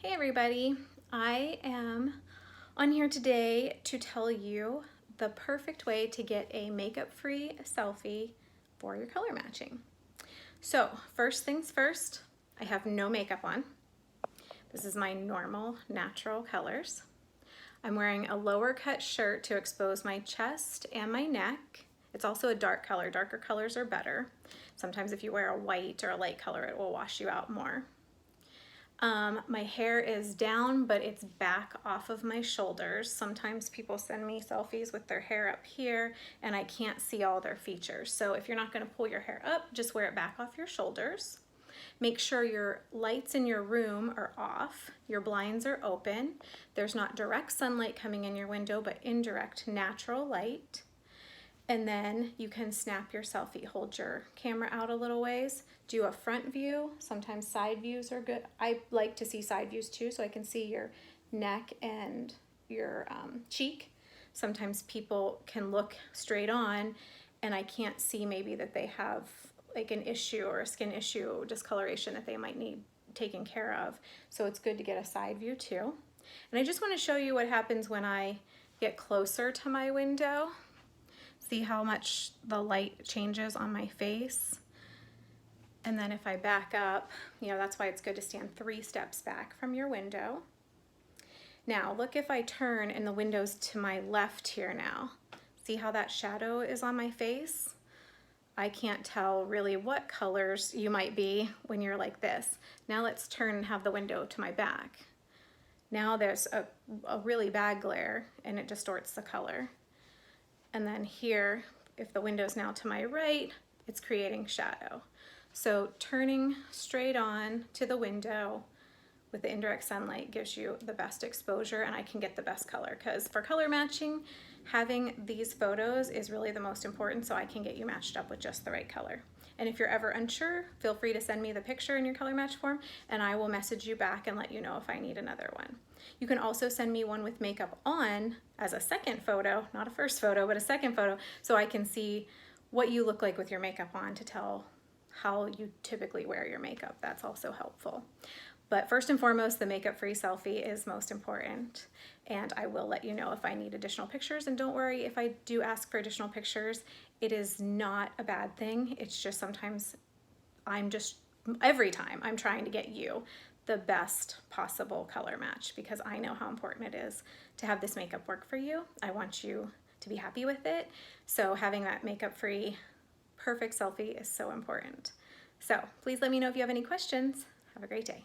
Hey everybody, I am on here today to tell you the perfect way to get a makeup-free selfie for your color matching. So first things first, I have no makeup on. This is my normal natural colors. I'm wearing a lower cut shirt to expose my chest and my neck. It's also a dark color. Darker colors are better. Sometimes if you wear a white or a light color, it will wash you out more. My hair is down, but it's back off of my shoulders. Sometimes people send me selfies with their hair up here and I can't see all their features. So if you're not gonna pull your hair up, just wear it back off your shoulders. Make sure your lights in your room are off, your blinds are open. There's not direct sunlight coming in your window, but indirect natural light. And then you can snap your selfie. Hold your camera out a little ways. Do a front view. Sometimes side views are good. I like to see side views too, so I can see your neck and your cheek. Sometimes people can look straight on and I can't see maybe that they have like an issue or a skin issue, discoloration that they might need taken care of. So it's good to get a side view too. And I just want to show you what happens when I get closer to my window. See how much the light changes on my face. And then if I back up, that's why it's good to stand 3 steps back from your window. Now look, if I turn and the window's to my left here now. See how that shadow is on my face? I can't tell really what colors you might be when you're like this. Now let's turn and have the window to my back. Now there's a really bad glare and it distorts the color. And then here, if the window's now to my right, it's creating shadow. So turning straight on to the window with the indirect sunlight gives you the best exposure and I can get the best color, because for color matching, having these photos is really the most important, so I can get you matched up with just the right color. And if you're ever unsure, feel free to send me the picture in your color match form and I will message you back and let you know if I need another one. You can also send me one with makeup on as a second photo, not a first photo, but a second photo, so I can see what you look like with your makeup on to tell how you typically wear your makeup. That's also helpful. But first and foremost, the makeup-free selfie is most important. And I will let you know if I need additional pictures. And don't worry, if I do ask for additional pictures, it is not a bad thing. It's just sometimes every time I'm trying to get you the best possible color match, because I know how important it is to have this makeup work for you. I want you to be happy with it. So having that makeup-free perfect selfie is so important. So please let me know if you have any questions. Have a great day.